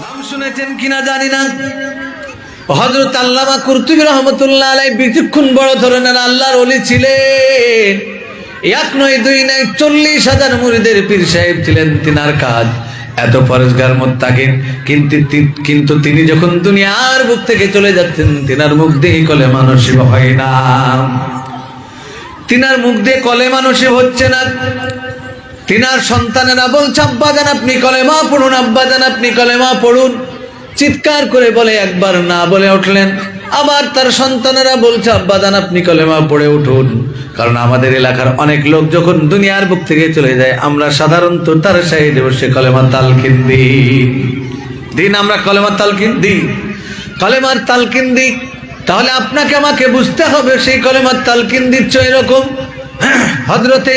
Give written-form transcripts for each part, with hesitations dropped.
নাম শুনেছেন কিনা জানি না, হযরত আল্লামা কুরতুবী রহমাতুল্লাহ আলাইহি বিচক্ষণ বড় ধরনের আল্লাহর ওলি ছিলেন। এক নয় দুই নয় 40,000 মুরিদের পীর সাহেব ছিলেন। তিনার কাজ এত পরেশগার মুত্তাকিন, কিন্তু তিনি যখন দুনিয়ার বুক থেকে চলে যাচ্ছেন, তিনার মুখ দিয়ে কলেমা নসিব হয় না। তিনার মুখ দিয়ে কলেমা নসিব হচ্ছে না। তিনার সন্তানেরা বলছে, আব্বাজান আপনি কলেমা পড়ুন, আব্বাজান আপনি কলেমা পড়ুন। চিৎকার করে বলে, একবার না বলে উঠলেন। আবার তার সন্তানেরা বলছে, আব্বাজান আপনি কলেমা পড়ে উঠুন। কারণ আমাদের এলাকার অনেক লোক যখন দুনিয়ার বুক থেকে চলে যায়, আমরা সাধারণত তার সাইডে বসে কলেমা তালকিন দিন আমরা কলেমা তালকিন দিই, কলেমার তালকিন দিই। তাহলে আপনাকে আমাকে বুঝতে হবে সেই কলেমার তালকিন দিচ্ছ এরকম। হযরতে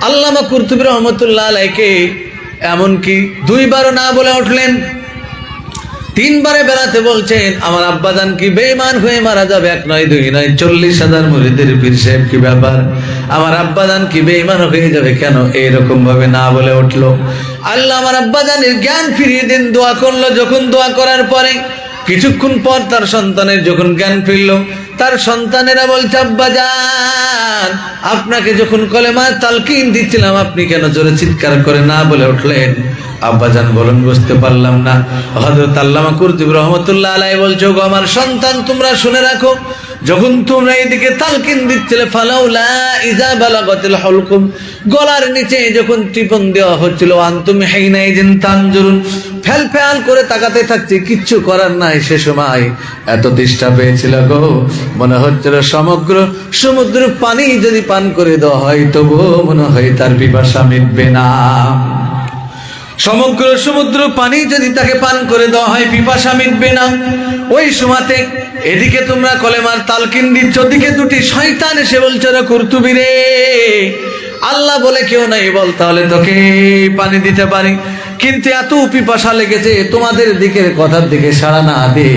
আল্লামা কুরতুবী রহমাতুল্লাহ আলাইহিকে এমনকি 2 বারও না বলে উঠলেন, 3 বারে বেড়াতে বলছেন, আমার আব্বাজান কি বেঈমান হয়ে মারা যাবে? 1 নয় 2 নয় 40,000 মুরিদের পীর সাহেব কি ব্যাপার, আমার আব্বাজান কি বেঈমান হয়ে যাবে কেন? এইরকম ভাবে না বলে উঠলো। আল্লাহ আমার আব্বাজানের জ্ঞান ফিরিয়ে দেন। দোয়া করলো। যখন দোয়া করার পরে কিছুক্ষণ পর তার সন্তানের যখন জ্ঞান ফিরল, তার সন্তানেরা বলছে, আব্বাজান আপনাকে যখন কলেমা তালকিন দিচ্ছিলাম, আপনি কেন জোরে চিৎকার করে না বলে উঠলেন? আব্বাজান বলেন, বুঝতে পারলাম না। হযরত আল্লামা কুরতুবী রহমাতুল্লাহ আলাইহি বলছে, গো আমার সন্তান, তোমরা শুনে রাখো, যখন তোমরা এদিকে তালকিন দিচ্ছিলে, ফালাউলা ইজা বালাগাতিল হুলকুম, গলার নিচে যখন টিপন দেওয়া হচ্ছিল, আনতুম হিনাইজিন তানজুরুন, ফেলফেল করে তাকাতে থাকছে, কিচ্ছু করার নাই। সে সময় এত তেষ্টা পেয়েছিল গো, মনে হচ্ছিল সমগ্র সমুদ্র পানি যদি পান করে দেওয়া হয়, তবুও মনে হয় তার পিপাসা মিটবে না। সমগ্র সমুদ্র পানি যদি তাকে পান করে দেওয়া হয়, পিপাসা মিটবে না। ওই সময়তে এদিকে তোমরা কলেমার তালকিন দিচ্ছ, ওদিকে 2টি শয়তান এসে বলছে, রে কুরতুবী রে, আল্লাহ বলে কেউ নাই, বল তাহলে তোকে পানি দিতে পারি। কিন্তু এত পিপাসা লেগেছে, তোমাদের দিকের কথার দিকে সাড়া না দিয়ে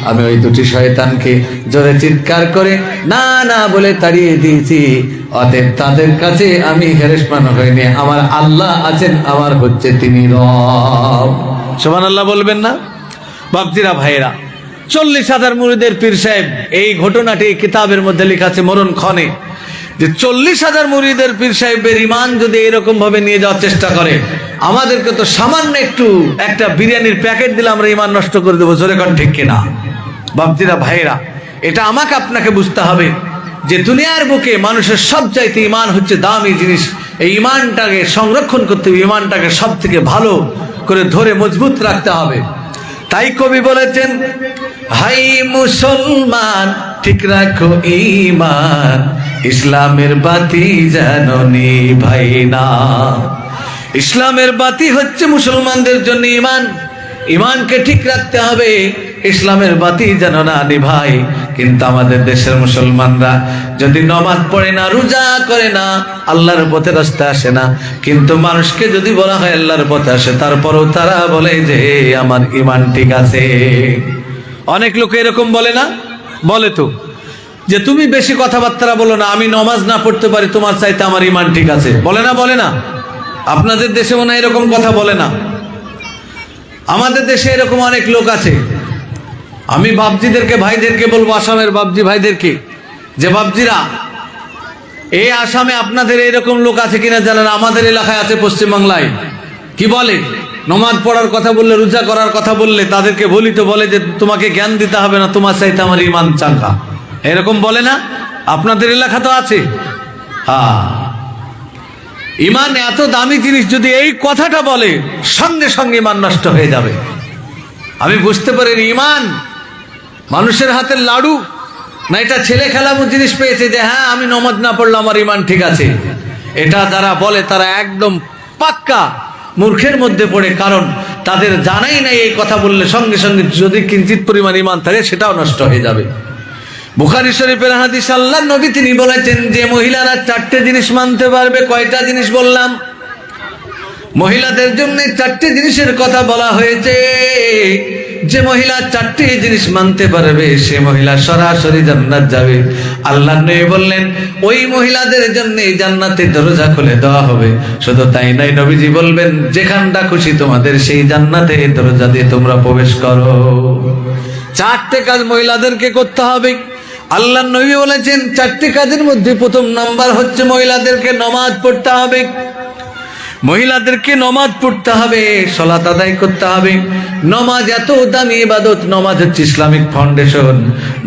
আমি ওই 2টি শয়তানকে জোরে চিৎকার করে না না বলে তাড়িয়ে দিয়েছি। অতএব তাদের কাছে আমি হেরেসমান হইনি, আমার আল্লাহ আছেন, আমার হচ্ছে তিনি রব। সুবহানাল্লাহ বলবেন না? বাপজিরা ভাইয়েরা, 40,000 মুরিদের পীর সাহেব, এই ঘটনাটি কিতাবের মধ্যে লেখা আছে মরণ ক্ষণে, যে 40,000 মুরিদের পীর সাহেবের ইমান যদি এরকম ভাবে নিয়ে যাওয়ার চেষ্টা করে, আমাদেরকে তো সামান্য একটা বিরিয়ানির প্যাকেট দিলে আমরা ইমান নষ্ট করে দেবো। জোরে কর ঠিক কিনা? বাপজিরা ভাইয়েরা, এটা আমাকে আপনাকে বুঝতে হবে যে দুনিয়ার বুকে মানুষের সবচাইতে ইমান হচ্ছে দামি জিনিস। এই ইমানটাকে সংরক্ষণ করতে হবে, ইমানটাকে সব থেকে ভালো করে ধরে মজবুত রাখতে হবে। তাই কবি বলেছেন, হাই মুসলমান ঠিক রাখো ঈমান, ইসলামের বাতি যেন নিভাই না। ইসলামের বাতি হচ্ছে মুসলমানদের জন্য ঈমান। ঈমানকে ঠিক রাখতে হবে, ইসলামের বাতি যেন না নিভাই। কিন্তু আমাদের দেশের মুসলমানরা যদি নামাজ পড়ে না, রোজা করে না, আল্লাহর পথে রাস্তা আসে না, কিন্তু মানুষকে যদি বলা হয় আল্লাহর পথে আসে, তারপরেও তারা বলে যে আমার ঈমান ঠিক আছে। অনেক লোক এরকম বলে না? বলে তো যে তুমি বেশি কথাবার্তা বলো না, আমি নামাজ না পড়তে পারি, তোমার চাইতে আমার ঈমান ঠিক আছে। বলে না? বলে না? আপনাদের দেশে মনে হয় এরকম কথা বলে না। আমাদের দেশে এরকম অনেক লোক আছে। আমি বাপজিদেরকে ভাইদেরকে বলবো, আসামের বাপজি ভাইদেরকে, যে বাপজিরা, এই আসামে আপনাদের এরকম লোক আছে কিনা জানেন? আমাদের এলাকায় আছে, পশ্চিমবাংলায়। কি বলে? নামাজ পড়ার কথা বললে, রোজা করার কথা বললে তাদেরকে বলি তো বলে যে তোমাকে জ্ঞান দিতে হবে না, তোমার চাইতে আমার ঈমান চাঙ্গা। এরকম বলে না? আপনাদের এলাকা তো আছে। হ্যাঁ, ঈমান এত দামি জিনিস, যদি এই কথাটা বলে সঙ্গে সঙ্গে ঈমান নষ্ট হয়ে যাবে। আমি বুঝতে পারি ঈমান মানুষের হাতের লাড়ু না, এটা ছেলে খেলামো জিনিস পেয়েছে যে হ্যাঁ আমি নামাজ না পড়লে আমার ঈমান ঠিক আছে। এটা যারা বলে তারা একদম পাক্কা মূর্খের মধ্যে পড়ে, কারণ তাদের জানাই নাই এই কথা বললে সঙ্গে সঙ্গে যদি কিঞ্চিত পরিমাণ ঈমান থাকে সেটাও নষ্ট হয়ে যাবে। বুখারী শরীফের হাদিস, আল্লাহর নবী তিনি বলেছেন যে মহিলারা 4টে জিনিস মানতে পারবে। কয়টা জিনিস বললাম? মহিলাদের জন্য 4টে জিনিসের কথা বলা হয়েছে। যে মহিলা চারটি জিনিস মানতে পারবে সে মহিলা সরাসরি জান্নাত যাবে। আল্লাহ নবী বললেন ওই মহিলাদের জন্য জান্নাতের দরজা খুলে দেওয়া হবে। শুধু তাই নয়, নবীজি বলবেন যেখানটা খুশি তোমাদের সেই জান্নাতের দরজা দিয়ে তোমরা প্রবেশ করো। চারটে কাজ মহিলাদেরকে করতে হবে। আল্লাহ নবী বলেছেন চারটি কাজের মধ্যে প্রথম নাম্বার হচ্ছে মহিলাদেরকে নামাজ পড়তে হবে। মহিলাদেরকে নামাজ পড়তে হবে, সালাত আদায় করতে হবে। নামাজ এত দামি ইবাদত, নামাজ হচ্ছে ইসলামিক ফাউন্ডেশন।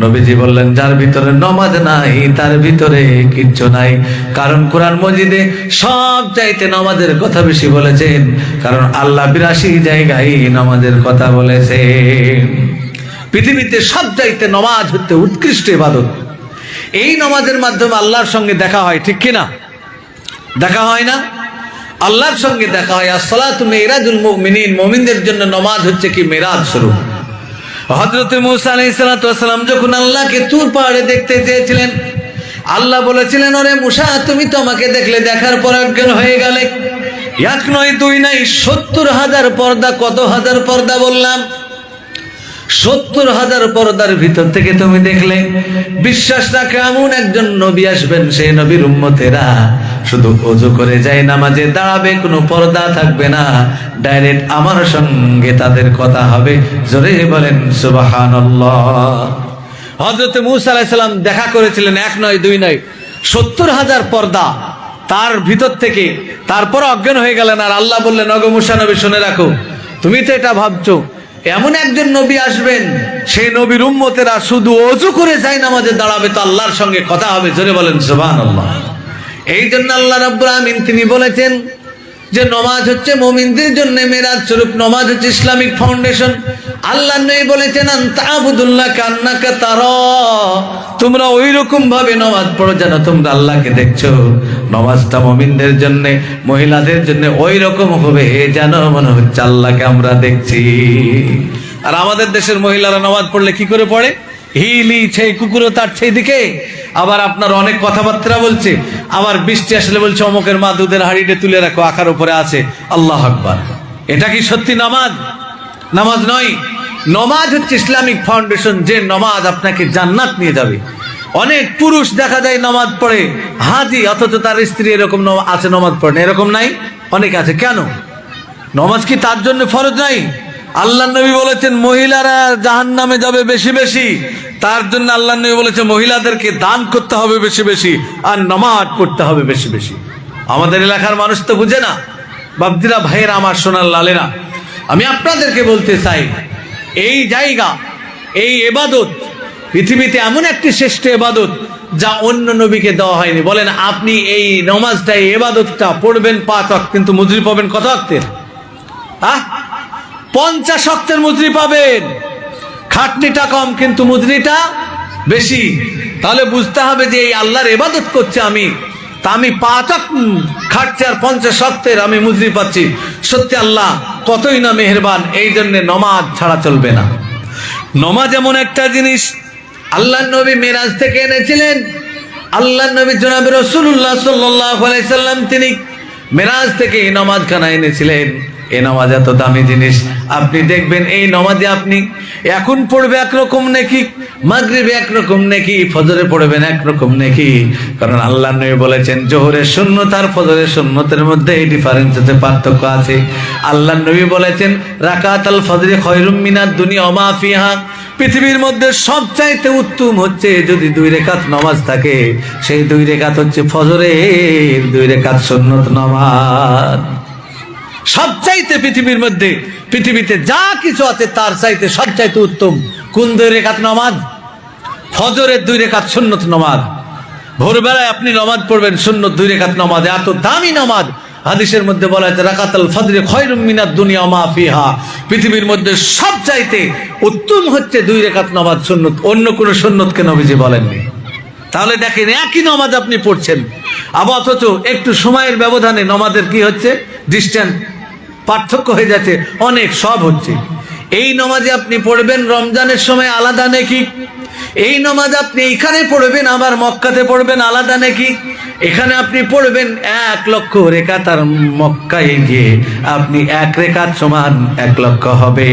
নবীজি বললেন যার ভিতরে নামাজ নাই তার ভিতরে কিচ্ছু নাই। কারণ কোরআন মজিদে সব চাইতে নামাজের কথা বেশি বলেছেন, কারণ আল্লাহ 82 জায়গায় নামাজের কথা বলেছেন। পৃথিবীতে সব চাইতে নামাজ হচ্ছে উৎকৃষ্ট ইবাদত। এই নামাজের মাধ্যমে আল্লাহর সঙ্গে দেখা হয়, ঠিক কিনা? দেখা হয় না? আল্লাহর সঙ্গে দেখা হয়। আসসালাতু মিরাজুল মুমিনিন, মুমিনদের জন্য নামাজ হচ্ছে কি মিরাজ স্বরূপ। হযরত মূসা আলাইহিস সালাতু ওয়াস সালাম যখন আল্লাহকে তুর পাহাড়ে দেখতে চেয়েছিলেন, আল্লাহ বলেছিলেন ওরে মূসা তুমি তো আমাকে দেখলে, দেখার পর অজ্ঞান হয়ে গেলে। এক নয় দুই নয় 70,000 পর্দা, কত হাজার পর্দা বললাম? 70,000 পর্দার ভিতর থেকে তুমি দেখলে। বিশ্বাস রাখে এমন একজন নবী আসবেন, সেই নবীর উম্মতেরা শুধু ওযু করে যায়, নামাজে দাঁড়াবে, কোনো পর্দা থাকবে না, ডাইরেক্ট আমার সঙ্গে তাদের কথা হবে। জোরে বলেন সুবহানাল্লাহ। হযরত মূসা আলাইহিস সালাম দেখা করেছিলেন এক নয় দুই নয় 70,000 পর্দা, তার ভিতর থেকে। তারপর অজ্ঞান হয়ে গেলেন। আর আল্লাহ বললেন ওগো মূসা নবী শুনে রাখো, তুমি তো এটা ভাবছো এমন একজন নবী আসবেন, সেই নবীর উম্মতেরা শুধু ওযু করে যায় নামাজে দাঁড়াবে, তো আল্লাহর সঙ্গে কথা হবে। জোরে বলেন সুবহানাল্লাহ। এই জন্য আল্লাহ রাব্বুল আমিন তিনি বলেছেন যে নামাজ হচ্ছে মুমিনদের জন্য মেরাজ স্বরূপ, নামাজ হচ্ছে ইসলামিক ফাউন্ডেশন। আল্লাহ নবী বলেছেন আনতাবুদুল্লাহ কান্নাকা তারা, তোমরা ওই রকম ভাবে নামাজ পড়ো যেন তোমরা আল্লাহকে দেখছো। নামাজটা মুমিনদের জন্য, মহিলাদের জন্য ওই রকম হবে যেন মনে হচ্ছে আল্লাহকে আমরা দেখছি। আর আমাদের দেশের মহিলারা নামাজ পড়লে কি করে পড়ে? হিলি সেই কুকুরও তার সেই দিকে। আবার আপনার অনেক কথাবার্তা বলছে, আবার বৃষ্টি আসলে বলছে অমুকের মা দুধের হাঁড়িতে তুলে রাখো, আখার উপরে আছে। আল্লাহু আকবার। এটা কি সত্যি নামাজ? নামাজ নয়। নামাজ হচ্ছে ইসলামিক ফাউন্ডেশন, যে নামাজ আপনাকে জান্নাত নিয়ে যাবে। অনেক পুরুষ দেখা যায় নামাজ পড়ে হাজি, অথচ তার স্ত্রী এরকম আছে নামাজ পড়ে না, এরকম নাই? অনেক আছে। কেন? নামাজ কি তার জন্য ফরজ নাই? আল্লাহ নবী বলেছেন মহিলারা জাহান্নামে যাবে বেশি বেশি, তার জন্য আল্লাহ নবী বলেছে মহিলাদেরকে দান করতে হবে বেশি বেশি, আর নামাজ পড়তে হবে বেশি বেশি। আমাদের এলাকার মানুষ তো বুঝে না। বাবদিরা ভাইয়েরা আমার সোনার লালেরা, আমি আপনাদেরকে বলতে চাই এই জায়গা, এই ইবাদত পৃথিবীতে এমন একটি শ্রেষ্ঠ ইবাদত যা অন্য নবীকে দেওয়া হয়নি। বলেন আপনি এই নামাজটা, এই ইবাদতটা পড়বেন 5 ওয়াক্ত, কিন্তু মুজরি পাবেন কত ওয়াক্তের? 50 ওয়াক্তের মুজরি পাবেন। খাটনিটা কম কিন্তু মুজরিটা বেশি। তাহলে বুঝতে হবে যে এই আল্লাহর ইবাদত করছে আমি, তা আমি 5 ওয়াক্ত খাটছি আর 50 ওয়াক্তের আমি মুজরি পাচ্ছি। সত্যি আল্লাহ কতই না মেহেরবান। এই জন্য নামাজ ছাড়া চলবে না। নামাজ এমন একটা জিনিস আল্লাহ নবী মেরাজ থেকে এনেছিলেন। আল্লাহ নবী জনাব রাসূলুল্লাহ সাল্লাল্লাহু আলাইহি সাল্লাম তিনি মেরাজ থেকে এই নামাজখানা এনেছিলেন। এই নামাজ এত দামি জিনিস। আপনি দেখবেন এই নামাজে আপনি এখন পড়বে একরকম নেকি, মাগরিবে একরকম নেকি, ফজরে পড়বেন একরকম নেকি। কারণ আল্লাহ নবী বলেছেন জোহরের সুন্নত আর ফজরের সুন্নতের মধ্যে এই ডিফারেন্স আছে, পার্থক্য আছে। আল্লাহ নবী বলেছেন রাকাতুল ফজরে খায়রুম মিনাদ দুনিয়া ওয়া মা ফিহা, পৃথিবীর মধ্যে সবচাইতে উত্তম হচ্ছে যদি 2 রাকাত নামাজ থাকে, সেই 2 রাকাত হচ্ছে ফজরের 2 রাকাত সুন্নত নামাজ। সবচাইতে পৃথিবীর মধ্যে, পৃথিবীতে যা কিছু আছে তার চাইতে সবচাইতে উত্তম কোন 2 রাকাত নামাজ? ফজরের 2 রাকাত সুন্নত নামাজ। ভোরবেলায় আপনি নামাজ পড়বেন সুন্নত 2 রাকাত নামাজ, এত দামি নামাজ। হাদিসের মধ্যে বলা হয়েছে রাকাতুল ফজরে খায়রুম মিনাদ দুনিয়া ওয়া মা ফিহা, পৃথিবীর মধ্যে সবচাইতে উত্তম হচ্ছে 2 রাকাত নামাজ সুন্নত, অন্য কোনো সুন্নতকে নবীজি বলেননি। তাহলে দেখেন একই নামাজ আপনি পড়ছেন, আবার অথচ একটু সময়ের ব্যবধানে নামাজের কি হচ্ছে, ডিস্টেন্স পার্থক্য হয়ে যাচ্ছে, অনেক সব হচ্ছে। এই নামাজে আপনি পড়বেন রমজানের সময় আলাদা নেকি, এই নামাজ আপনি এইখানে পড়বেন আবার মক্কাতে পড়বেন আলাদা নাকি? এখানে আপনি পড়বেন 1 লক্ষ রেকাত, আর মক্কায় গিয়ে আপনি 1 রেকাত সমান 1 লক্ষ হবে।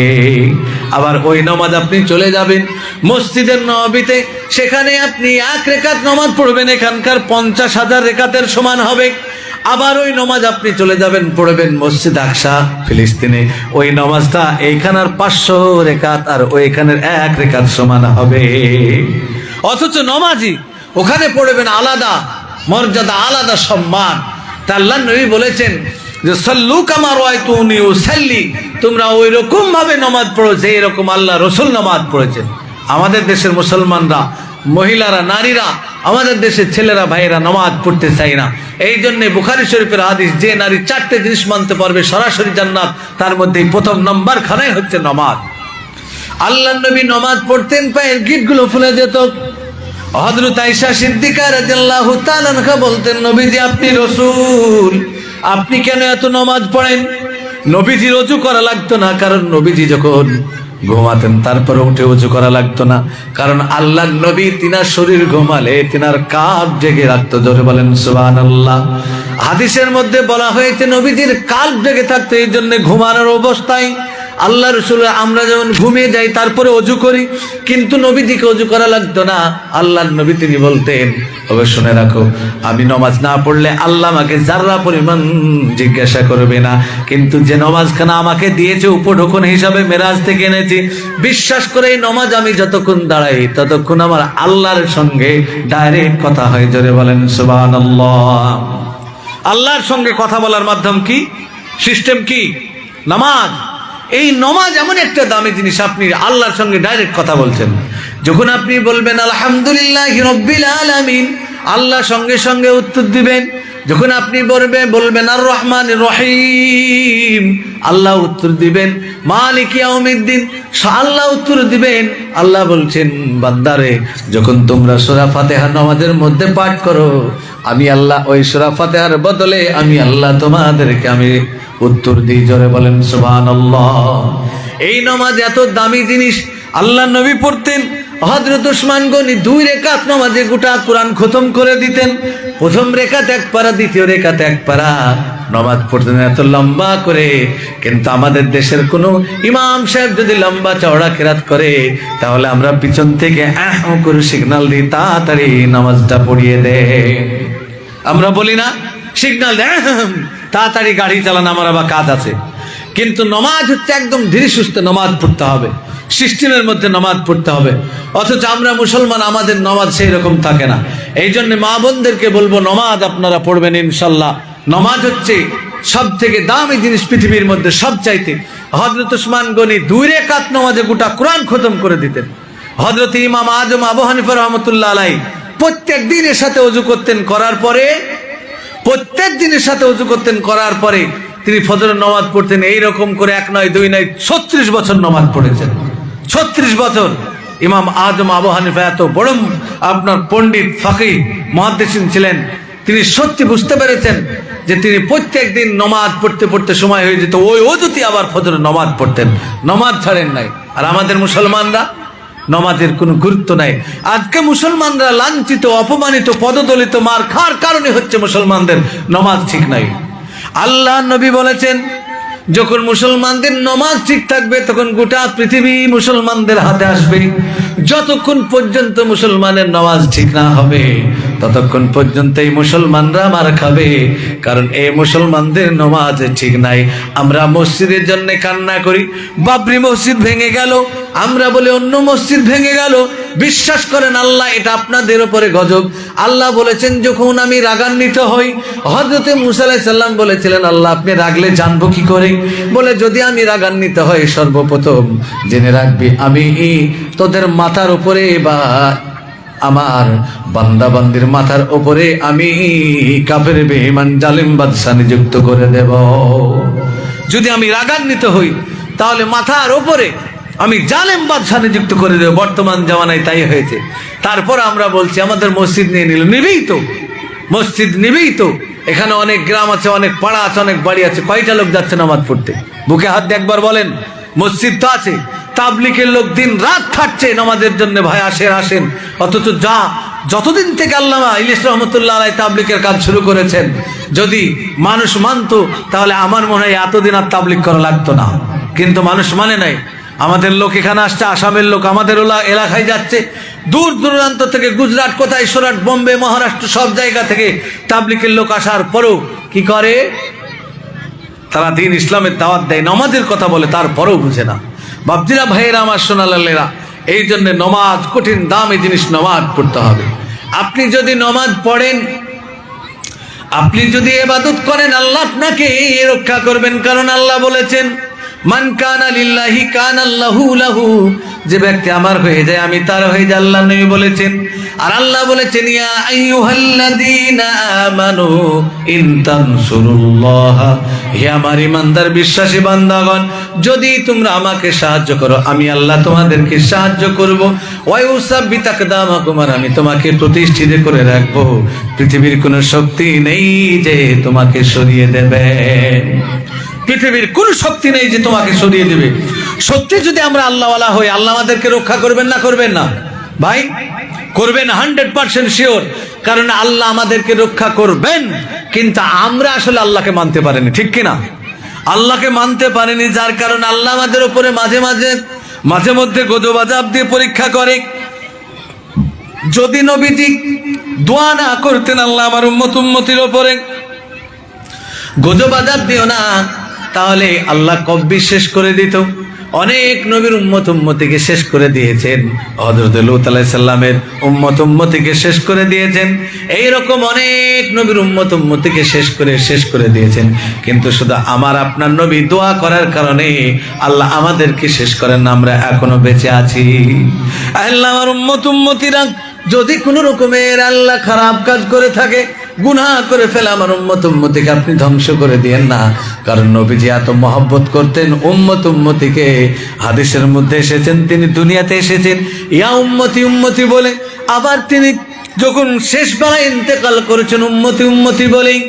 আবার ওই নামাজ আপনি চলে যাবেন মসজিদের নববীতে, সেখানে আপনি 1 রেকাত নামাজ পড়বেন, এখানকার 50,000 রেকাতের সমান হবে। আবার ওই নামাজ আপনি চলে যাবেন পড়বেন মসজিদ আকসা ফিলিস্তিনে, ওই নামাজটা এইখানের 500 রেকাত আর ওইখানের 1 রেকাত সমান হবে। অথচ নামাজি ওখানে পড়বেন আলাদা মর্যাদা, আলাদা সম্মান। তা আল্লাহর নবী বলেছেন যে সাল্লু কামা রাআইতুনি উসাল্লি, তোমরা ওই রকম ভাবে নামাজ পড়ো যে এরকম আল্লাহ রাসূল নামাজ পড়েছেন। আমাদের দেশের মুসলমানরা, মহিলারা, নারীরা, আমাদের দেশের ছেলেরা, ভাইয়েরা নামাজ পড়তে চাই না। এই জন্য বুখারী শরীফের হাদিস, যে নারী 4টে জিনিস মানতে পারবে সরাসরি জান্নাত, তার মধ্যে প্রথম নম্বর খানাই হচ্ছে নামাজ। আল্লাহর নবী নামাজ পড়তেন, পায়ের গিঁটগুলো ফুলে যেত। হযরত আয়েশা সিদ্দিকা রাদিয়াল্লাহু তাআলা আনহা বলতেন, নবীজি আপনি রাসূল, আপনি কেন এত নামাজ পড়েন? নবীজির ওযু করা লাগতো না, কারণ নবীজি যখন ঘুমাতেন তারপরে উঠে ওযু করা লাগতো না, কারণ আল্লাহর নবী তিনার শরীর ঘুমালে তিনার কাঁধ জেগে রাখতো। জোরে বলেন সুবহানাল্লাহ। হাদিসের মধ্যে বলা হয়েছে নবীজির কাঁধ জেগে থাকতো, এই জন্য ঘুমানোর অবস্থায় আল্লাহ রাসূল, আমরা যেমন ঘুমিয়ে যাই তারপরে ওযু করি, কিন্তু নবীজিকে ওযু করা লাগতো না। আল্লাহর নবী তিনি বলতেন, ওগো শুনে রাখো, আমি নামাজ না পড়লে আল্লাহ আমাকে যারা পরিমাণ জিজ্ঞাসা করবে না, কিন্তু যে নামাজখানা আমাকে দিয়েছে উপঢৌকন হিসাবে মেরাজ থেকে এনেছি, বিশ্বাস করে এই নামাজ আমি যতক্ষণ দাঁড়াই ততক্ষণ আমার আল্লাহর সঙ্গে ডাইরেক্ট কথা হয়। জোরে বলেন সুবহানাল্লাহ। আল্লাহর সঙ্গে কথা বলার মাধ্যম কি, সিস্টেম কি? নামাজ। এই নামাজ এমন একটা দামি জিনিস, আপনি আল্লাহর সঙ্গে ডাইরেক্ট কথা বলছেন। যখন আপনি বলবেন আলহামদুলিল্লাহি রাব্বিল আলামিন, আল্লাহ সঙ্গে সঙ্গে উত্তর দিবেন। যখন আপনি বলবেন আর রহমানির রহিম, আল্লাহ উত্তর দিবেন। মালিক ইয়াউমিদ্দিন, আল্লাহ উত্তর দিবেন। আল্লাহ বলছেন, বান্দারে যখন তোমরা সূরা ফাতিহা নামাজের মধ্যে পাঠ করো, আমি আল্লাহ ওই সূরা ফাতিহার বদলে আমি আল্লাহ তোমাদেরকে আমি উত্তর দিই। জোরে বলেন সুবহানাল্লাহ। এই নামাজ এত দামি জিনিস, আল্লাহ নবী পড়তেন। হযরত ওসমান গনি 2 রেকাত নামাজে গোটা কোরআন খতম করে দিতেন। প্রথম রেকাত 1 পারা, দ্বিতীয় রেকাত 1 পারা নামাজ পড়তেন এত লম্বা করে। কিন্তু আমাদের দেশের কোনো ইমাম সাহেব যদি লম্বা চওড়া কেরাত করে, তাহলে আমরা পিছন থেকে করে সিগন্যাল দিই, তাড়াতাড়ি নামাজটা পড়িয়ে দে। আমরা বলি না, সিগন্যাল দে, তাড়াতাড়ি গাড়ি চালান, আমার আবার কাজ আছে। কিন্তু নামাজ হচ্ছে একদম ধীরে সুস্থে নামাজ পড়তে হবে, সিস্টেমের মধ্যে নামাজ পড়তে হবে। অথচ আমরা মুসলমান, আমাদের নামাজ সেই রকম থাকে না। এই জন্য মা বোনদেরকে বলবো, নামাজ আপনারা পড়বেন ইনশাল্লাহ। নামাজ হচ্ছে সব থেকে দামি জিনিস পৃথিবীর মধ্যে, সব চাইতে। হযরত ওসমান গনি 2 রেকাত নামাজে গোটা কোরআন খতম করে দিতেন। হযরত ইমাম আজম আবু হানিফা রাহমাতুল্লাহ আলাইহি প্রত্যেক দিনের সাথে ওযু করতেন, করার পরে প্রত্যেক দিনের সাথে ওযু করতেন, করার পরে তিনি ফজরের নামাজ পড়তেন। এইরকম করে 1 নয় 2 নয় 36 বছর নামাজ পড়েছেন। 36 বছর। ইমাম আজম আবু হানিফা এত বড় আপনার পণ্ডিত, ফাকিহ, মুহাদ্দিসিন ছিলেন। তিনি সত্যি বুঝতে পেরেছেন যে তিনি প্রত্যেক দিন নামাজ পড়তে পড়তে সময় হয়ে যেত, ওই ওযুতে আবার ফজরের নামাজ পড়তেন, নামাজ ছাড়েন নাই। আর আমাদের মুসলমানরা, নামাজের কোনো গুরুত্ব নাই। আজকে মুসলমানরা লাঞ্ছিত, অপমানিত, পদদলিত, মার খাওয়ার কারণে হচ্ছে মুসলমানদের নামাজ ঠিক নাই। আল্লাহ নবী বলেছেন, যখন মুসলমানদের নামাজ ঠিক থাকবে তখন গোটা পৃথিবী মুসলমানদের হাতে আসবে। যতক্ষণ পর্যন্ত মুসলমানের নামাজ ঠিক না হবে ততক্ষণ পর্যন্ত এই মুসলমানরা মার খাবে, কারণ এই মুসলমানদের নামাজ ঠিক নাই। আমরা মসজিদের জন্য কান্না করি, বাবরি মসজিদ ভেঙে গেল, আমরা বলে অন্য মসজিদ ভেঙে গেল। বিশ্বাস করেন আল্লাহ, এটা আপনাদের উপরে গজব। আল্লাহ বলেছেন, যখন আমি রাগান্বিত হই, হযরত মুসা আলাইহিস সালাম বলেছিলেন, আল্লাহ আপনি রাগলে জানবো কি করে? বলে, যদি আমি রাগান্বিত হই, সর্বপ্রথম জেনে রাখবি আমি তোদের মাথার উপরে বা আমার বান্দা বান্দির মাথার উপরে আমি কাফের বেঈমান জালিম বাদশা নিযুক্ত করে দেব। যদি আমি রাগান্বিত হই তাহলে মাথার উপরে আমি জালেম বাদশা নিযুক্ত করে দেব। বর্তমান জামানায় তাই হয়েছে। তারপর আমরা বলছি আমাদের মসজিদ নিয়ে নিল, নিবেই তো মসজিদ, নিবেই তো। এখানে অনেক গ্রাম আছে, অনেক পাড়া আছে, অনেক বাড়ি আছে, কয়টা লোক যাচ্ছে নামাজ পড়তে? বুকে হাত দিয়ে একবার বলেন। মসজিদ তো আছে, তাবলিগের লোক দিন রাত খাটছে নামাজের জন্য, ভাই আসেন আসেন, অথচ যতদিন থেকে আল্লামা ইলিয়াস রহমতুল্লাহ আলাইহি তাবলিগের কাজ শুরু করেছেন, যদি মানুষ মানতো তাহলে আমার মনে হয় এতদিন আর তাবলিগ করা লাগতো না। কিন্তু মানুষ মানে নাই। আমাদের লোক এখানে আসছে, আসামের লোক আমাদের এলাকায় যাচ্ছে, দূর দূরান্ত থেকে, গুজরাট, কোথায়, সুরাট, বোম্বে, মহারাষ্ট্র, সব জায়গা থেকে তাবলিগের লোক আসার পরেও কি করে, তারা দিন ইসলামের দাওয়াত দেয়, নমাজের কথা বলে, তারপরেও বুঝে না। বাপজিরা, ভাইয়েরা আমার, সোনালালেরা, এই জন্য নমাজ কঠিন দামি জিনিস, নমাজ পড়তে হবে। আপনি যদি নমাজ পড়েন, আপনি যদি ইবাদত করেন, আল্লাহ আপনাকে রক্ষা করবেন। কারণ আল্লাহ বলেছেন, মান কানা লিল্লাহি কানা আল্লাহু লাহু, যে ব্যক্তি আমার হয়ে যায় আমি তার হয়ে যাই, আল্লাহ নবী বলেছেন। আর আল্লাহ বলেছেন, ইয়া আইয়ুহাল্লাযীনা আমানু ইন তানসুরুল্লাহ, হে আমার ঈমানদার বিশ্বাসী বান্দাগণ, যদি তোমরা আমাকে সাহায্য করো আমি আল্লাহ তোমাদেরকে সাহায্য করব। ওয়া ইউসাব্বিত আকদামাকুম, আর আমি তোমাকে প্রতিষ্ঠিত করে রাখবো। পৃথিবীর কোনো শক্তি নেই যে তোমাকে সরিয়ে দেবে, পৃথিবীর কোন শক্তি নেই যে তোমাকে সরিয়ে দেবে। সত্যি যদি আমরা আল্লাহওয়ালা হই, আল্লাহ আমাদেরকে রক্ষা করবেন না করবেন না? ভাই করবেন, 100% শিওর। কারণ আল্লাহ আমাদেরকে রক্ষা করবেন, কিন্তু আমরা আসলে আল্লাহকে মানতে পারিনি, ঠিক কিনা? আল্লাহকে মানতে পারিনি, যার কারণে আল্লাহ আমাদের উপরে মাঝে মধ্যে গজব আযাব দিয়ে পরীক্ষা করে। যদি নবীজি দোয়া না করতেন, আল্লাহ আমার উম্মতির উপরে গজব আযাব দিও না, তাহলে আল্লাহ কব্বি শেষ করে দিত। অনেক নবীর উম্মতিকে শেষ করে দিয়েছেন, হযরত লূত আলাইহিস সালামের উম্মতিকে শেষ করে দিয়েছেন, এইরকম অনেক নবীর উম্মতিকে শেষ করে দিয়েছেন। কিন্তু শুধু আমার আপনার নবী দোয়া করার কারণে আল্লাহ আমাদেরকে শেষ করেন না, আমরা এখনো বেঁচে আছি। আল্লাহ আমার উম্মতিরা যদি কোনো রকমের আল্লাহ খারাপ কাজ করে থাকে, গুনাহ করে ফেলে, আমার উম্মতিকে আপনি ধ্বংস করে দিয়েন না। কারণ নবীজি এত মহব্বত করতেন উম্মতিকে। হাদিসের মধ্যে এসেছেন, তিনি দুনিয়াতে এসেছেন ইয়া উম্মতি বলে, আবার তিনি যখন শেষ বেলায় ইন্তেকাল করেছেন উম্মতি বলেই।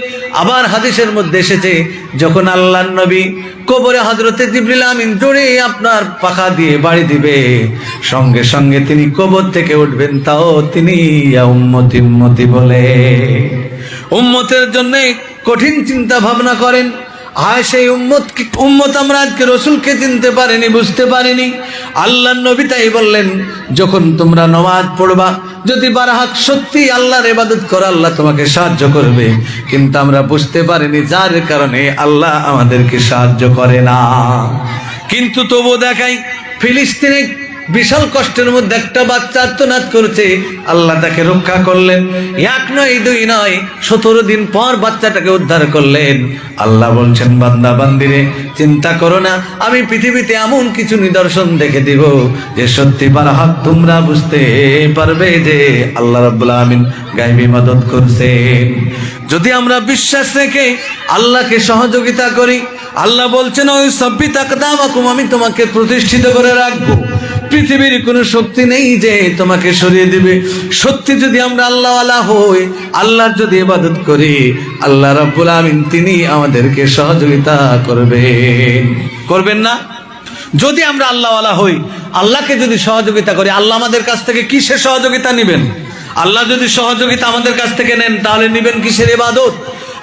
আবার হাদিসের মধ্যে এসেছে, যখন আল্লাহর নবী কবরে হযরতে জিবরিল আমিন জোরে আপনার পাখা দিয়ে বাড়ি দিবে, সঙ্গে সঙ্গে তিনি কবর থেকে উঠবেন, তাও তিনি ইয়া উম্মতি বলে। উম্মতের জন্য কঠিন চিন্তা ভাবনা করেন। আর সেই উম্মত আমরা আজকে রসুলকে চিনতে পারিনি, বুঝতে পারিনি। আল্লাহর নবী তাই বললেন, যখন তোমরা নামাজ পড়বা, যদি বারহাক সত্যি আল্লাহর ইবাদত করো, আল্লাহ তোমাকে সাহায্য করবে। কিন্তু আমরা বুঝতে পারিনি, যার কারণে আল্লাহ আমাদেরকে সাহায্য করে না। কিন্তু তবু দেখাই, ফিলিস্তিনে বিশাল কষ্টের মধ্যে একটা বাচ্চা আর্তনাদ করছে, আল্লাহ তাকে রক্ষা করলেন। 1 নয় 2 নয়, 17 দিন পর বাচ্চাটাকে উদ্ধার করলেন। আল্লাহ বলছেন, বান্দা বান্দিরে চিন্তা করো না, আমি পৃথিবীতে এমন কিছু নিদর্শন দেখে দিব যে সত্যি বারহাক তোমরা বুঝতে পারবে যে আল্লাহ রাব্বুল আমিন গায়বী মদত করছেন। যদি আমরা বিশ্বাস রেখে আল্লাহকে সহযোগিতা করি, আল্লাহ বলছেন, ওই সাব্বিত আকদামাকুম, আমি তোমাকে প্রতিষ্ঠিত করে রাখবো। পৃথিবীর কোনো শক্তি নেই যে তোমাকে সরিয়ে দিবে। সত্যি যদি আমরা আল্লাহওয়ালা হই, আল্লাহর যদি ইবাদত করি, আল্লাহ রাব্বুল আমিন তিনি আমাদেরকে সহযোগিতা করবেন না? যদি আমরা আল্লাহওয়ালা হই, আল্লাহকে যদি সহযোগিতা করি, আল্লাহ আমাদের কাছ থেকে কিসের সহযোগিতা নেবেন? আল্লাহ যদি সহযোগিতা আমাদের কাছ থেকে নেন, তাহলে নেবেন কিসের ইবাদত?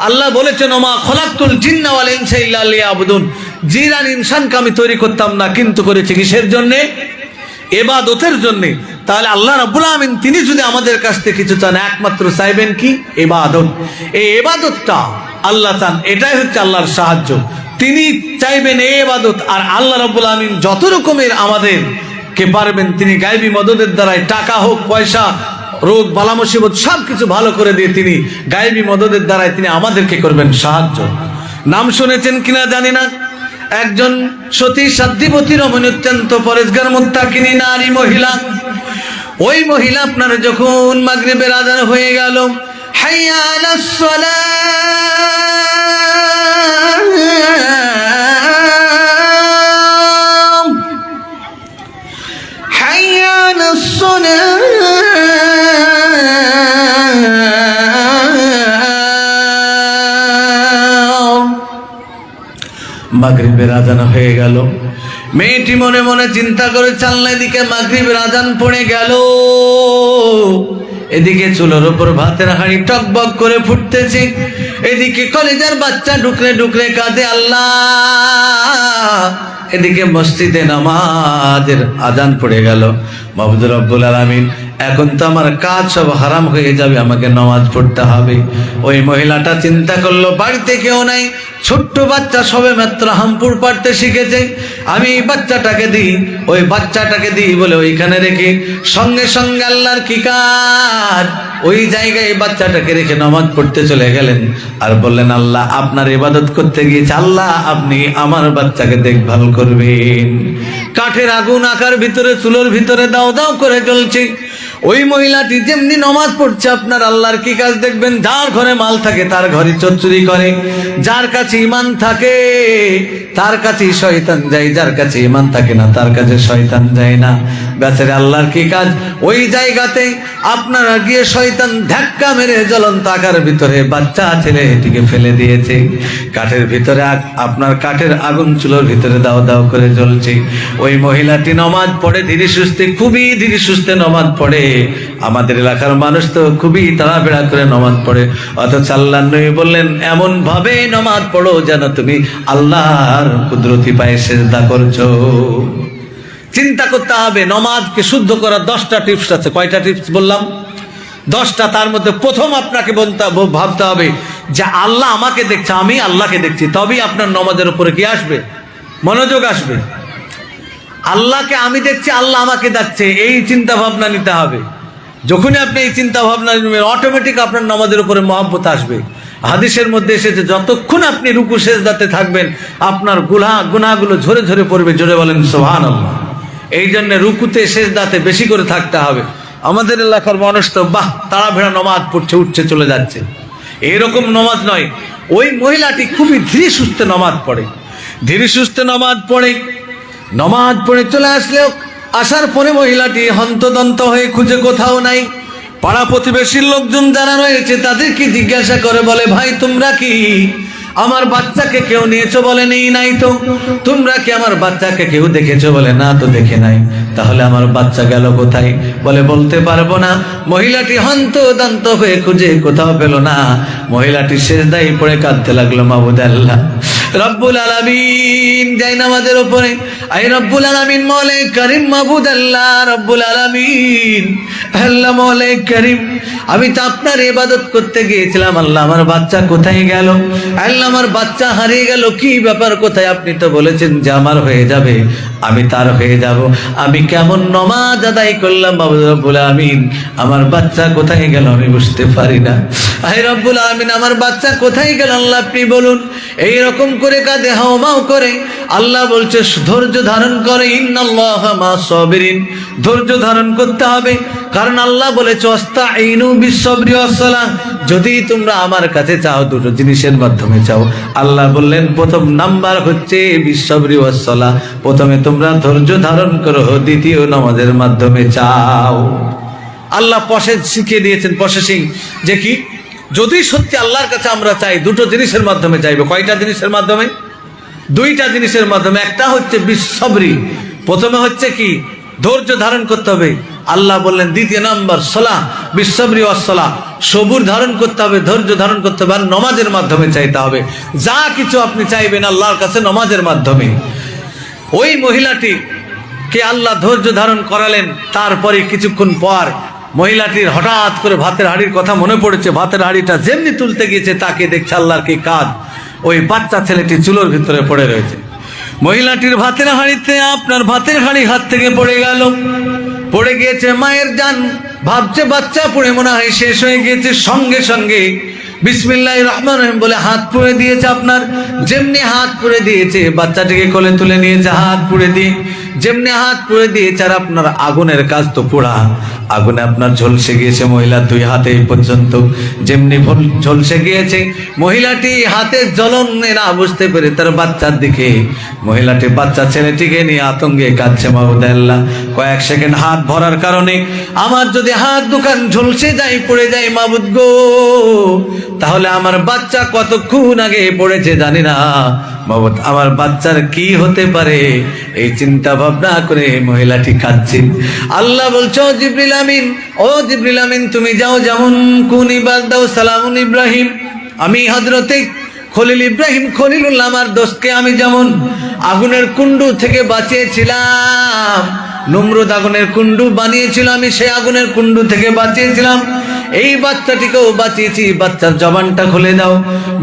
আল্লাহ বলেছেন, ওমা খলাকতুল জিন্না ওয়াল ইনসা ইল্লা লিয়াবুদুন, জিন আর ইনসানকে আমি তৈরি করতাম না, কিন্তু করেছি কিসের জন্যে? ইবাদতের জন্যে। তাহলে আল্লাহ রাব্বুল আমিন তিনি যদি আমাদের কাছ থেকে কিছু চান, একমাত্র চাইবেন কি? ইবাদত। এই ইবাদতটা আল্লাহ চান, এটাই হচ্ছে আল্লাহর সাহায্য। তিনি চাইবেন এই ইবাদত, আর আল্লাহ রাব্বুল আমিন যত রকমের আমাদেরকে পারবেন তিনি গায়বী মদদের দ্বারাই, টাকা হোক, পয়সা, রোগ বালা মুসিবত সবকিছু ভালো করে দিয়ে তিনি গায়বী মদদের দ্বারাই তিনি আমাদেরকে করবেন সাহায্য। নাম শুনেছেন কিনা জানি না, একজন সতী সাধ্যবতী রমণী, অত্যন্ত পরেজগার মুত্তাকিনী নারী মহিলা। ওই মহিলা আপনার যখন মাগরিবের আযান হয়ে গেল, হাইয়া আলাস সালাহ, হাইয়া আলাস সালাহ, মাগরিবের আযান হয়ে গেল। মেয়েটি মনে মনে চিন্তা করে চাল্লা, এদিকে মাগরিবের আজান পড়ে গেল, এদিকে চুলোর উপর ভাতের হাঁড়ি টকবক করে ফুটতেছে, এদিকে কলেজার বাচ্চা ঢুকরে ঢুকরে কাঁদে আল্লাহ, এদিকে মসজিদে নামাজের আজান পড়ে গেল। মাবুদ রব্বুল আলামিন, এখন তো আমার কাজ সব হারাম হয়ে যাবে, আমাকে নামাজ পড়তে হবে। ওই মহিলাটা চিন্তা করলো, বাড়িতে কেউ নাই, ছোট্ট বাচ্চা সবে মাত্র হামপুর পাড়তে শিখেছে, আমি এই বাচ্চাটাকে দিই, ওই বাচ্চাটাকে দিই বলে ওইখানে রেখে সঙ্গে সঙ্গে আল্লাহর কি কাজ, ওই জায়গায় বাচ্চাটাকে রেখে নামাজ পড়তে চলে গেলেন। আর বললেন, আল্লাহ আপনার ইবাদত করতে গিয়েছে, আল্লাহ আপনি আমার বাচ্চাকে দেখভাল করবেন। কাঠের আগুন আকার ভিতরে, চুলোর ভিতরে দাও দাও করে জ্বলছে। ওই মহিলাটি যেমনি নামাজ পড়ছে, আপনার আল্লাহর কি কাজ দেখবেন, যার ঘরে মাল থাকে তার ঘরে চোর চুরি করে, যার কাছে ঈমান থাকে তার কাছে শয়তান যায়, যার কাছে ঈমান থাকে না তার কাছে শয়তান যায় না। বেচারে আল্লাহর কি কাজ, ওই জায়গাতে আপনারা গিয়ে শয়তান ধাক্কা মেরে জ্বলন্ত আকার ভিতরে বাচ্চা ছেলেটিকে ফেলে দিয়েছে। কাঠের ভিতরে আপনার কাঠের আগুন চুলোর ভিতরে দাও দাও করে জ্বলছে। ওই মহিলাটি নামাজ পড়ে ধীরে সুস্থে, খুবই ধীরে সুস্থে নামাজ পড়ে। আমাদের এলাকার মানুষ তো খুবই তাড়াহুড়া করে নামাজ পড়ে, অথচ আল্লাহর নবী বললেন, এমন ভাবে নামাজ পড়ো যেন তুমি আল্লাহর কুদরতি পায়ে সিজদা করছো। চিন্তা করতে হবে, নামাজকে শুদ্ধ করার 10টা টিপস আছে। কয়টা টিপস বললাম? 10টা। তার মধ্যে প্রথম আপনাকে ভাবতে হবে যে আল্লাহ আমাকে দেখছে, আমি আল্লাহকে দেখছি, তবেই আপনার নামাজের উপরে কি আসবে? মনোযোগ আসবে। আল্লাহকে আমি দেখছি, আল্লাহ আমাকে দেখছে, এই চিন্তা ভাবনা নিতে হবে। যখনই আপনি এই চিন্তা ভাবনা নেবেন, অটোমেটিক আপনার নামাজের উপরে মহব্বত আসবে। হাদিসের মধ্যে এসেছে, যতক্ষণ আপনি রুকু সেজদাতে থাকবেন আপনার গুনাহগুলো ঝরে ঝরে পড়বে। জোরে বলেন সুবহানাল্লাহ। এই জন্য রুকুতে সেজদাতে বেশি করে থাকতে হবে। আমাদের এলাকার মানুষ তো বাহ তাড়াহুড়া নামাজ পড়ছে, উঠছে চলে যাচ্ছে, এরকম নামাজ নয়। ওই মহিলাটি খুবই ধীরে সুস্থে নামাজ পড়ে, ধীরে সুস্থে নামাজ পড়ে চলে আসলেও, আসার পরে মহিলাটি হন্তদন্ত হয়ে খুঁজে কোথাও নাই। পাড়া প্রতিবেশীর লোকজন যারা রয়েছে তাদেরকে জিজ্ঞাসা করে, বলে ভাই তোমরা কি আমার বাচ্চাকে কেউ নিয়েছো? বলে নেই নাই তো। তোমরা কি আমার বাচ্চাকে কেউ দেখেছো? বলে না তো দেখে নাই। তাহলে আমার বাচ্চা গেল কোথায়? বলে বলতে পারবো না। মহিলাটি হন্তদন্ত হয়ে খুঁজে কোথাও পেল না। মহিলাটি সিজদায় পড়ে কাঁদতে লাগলো, মাবুদ আল্লাহ রব্বুল আলামিন, যাই নামাজের উপরে আই রব্বুল আলামিন মৌলাই করিম, মাবুদ আল্লাহ রব্বুল আলামিন, আল্লাহ মৌলাই করিম, আমি তো আপনার ইবাদত করতে গিয়েছিলাম, আল্লাহ আমার বাচ্চা কোথায় গেল? আল্লাহ আমার বাচ্চা হারিয়ে গেল, কি ব্যাপার কোথায়? আপনি তো বলেছেন যে আমার হয়ে যাবে, আমি তার হয়ে যাব। আমি কেমন নামাজ আদায় করলাম মাবুদ রব্বুল আলামিন, আমার বাচ্চা কোথায় গেল আমি বুঝতে পারি না। আই রব্বুল আলামিন, আমার বাচ্চা কোথায় গেল আল্লাহ আপনি বলুন। এইরকম করে কাঁদে হাওমাও করে। আল্লাহ বলছে ধৈর্য ধারণ করে, ইন্নাল্লাহা মা'আস সাবিরিন, ধৈর্য ধারণ করতে হবে। কারণ আল্লাহ বলেছে ওয়াস্তাঈনু বিস-সাবরি ওয়াস-সালাহ, যদি তোমরা আমার কাছে চাও দুটো জিনিসের মাধ্যমে চাও। আল্লাহ বললেন প্রথম নাম্বার হচ্ছে বিস-সাবরি ওয়াস-সালাহ, প্রথমে তোমরা ধৈর্য ধারণ করো, দ্বিতীয় নামাজের মাধ্যমে চাও। আল্লাহ প্রসেস শিখিয়ে দিয়েছেন, প্রসেসিং, যে কি যদি সত্যি আল্লাহর কাছে আমরা চাই দুটো জিনিসের মাধ্যমে চাইবো। কয়টা জিনিসের মাধ্যমে? 2টা জিনিসের মাধ্যমে। একটা হচ্ছে বিস-সাবরি, প্রথমে হচ্ছে কি ধৈর্য ধারণ করতে হবে। আল্লাহ বললেন দ্বিতীয় নাম্বার সালাহ, বিস-সাবরি ওয়াস-সালাহ, সবুর ধারণ করতে হবে, ধৈর্য ধারণ করতে হবে, আর নামাজের মাধ্যমে চাইতে হবে। যা কিছু আপনি চাইবেন আল্লাহর কাছে নামাজের মাধ্যমে। ওই মহিলাটি কে আল্লাহ ধৈর্য ধারণ করালেন। তারপরে কিছুক্ষণ পর মহিলাটির হঠাৎ করে ভাতের হাঁড়ির কথা মনে পড়েছে। ভাতের হাঁড়িটা যেমনি তুলতে গিয়েছে তাকে দেখছে আল্লাহর কি কাজ, ওই বাচ্চা ছেলেটি চুলোর ভিতরে পড়ে রয়েছে। মহিলাটির ভাতের হাঁড়িতে আপনার ভাতের হাঁড়ি হাত থেকে পড়ে গেল, পড়ে গিয়েছে। মায়ের জান ভাবছে বাচ্চা পড়ে মনে হয় শেষ হয়ে গিয়েছে। সঙ্গে সঙ্গে বিসমিল্লাহির রহমানির রহিম বলে হাত পুড়ে দিয়েছে। আপনার যেমনি হাত পুড়ে দিয়েছে, বাচ্চাটিকে কোলে তুলে নিয়েছে, হাত পুড়ে দিয়ে যেমনি হাত পুড়ে দিয়েছে, আর আপনার আগুনের কাজ তো পোড়া, আগুনে আপনার ঝলসে গিয়েছে মহিলার 2 হাতে এই পর্যন্ত, যেমনি ঝলসে গিয়েছে মহিলাটি হাতের জ্বলন না বুঝতে পেরে তার বাচ্চার দিকে, মহিলাটি বাচ্চা ছেলেটিকে নিয়ে আতঙ্কে কাঁদছে। মাবুদ আল্লাহ, কয়েক সেকেন্ড হাত ভরার কারণে আমার যদি হাত দোকান ঝলসে যায়, পড়ে যায় মাবুদ গো, তাহলে আমার বাচ্চা কতক্ষণ আগে পড়েছে জানি না মাবুদ, আমার বাচ্চার কি হতে পারে, এই চিন্তা ভাবনা করে মহিলাটি কাঁদছে। আল্লাহ বলছো জিবরিল আমিন, ও জিবরিল আমিন তুমি যাও, যেমন কুন ইবাদাও সালামুন ইব্রাহিম, আমি হযরতে খলিল ইব্রাহিম খলিলুল্লাহ আমার দোস্তকে আমি যেমন আগুনের কুণ্ডু থেকে বাঁচিয়েছিলাম, নমরুদ আগুনের কুণ্ডু বানিয়েছিল, আমি সেই আগুনের কুণ্ডু থেকে বাঁচিয়েছিলাম, এই বাচ্চাটিকেও বাঁচিয়েছি, বাচ্চার জবানটা খুলে দাও।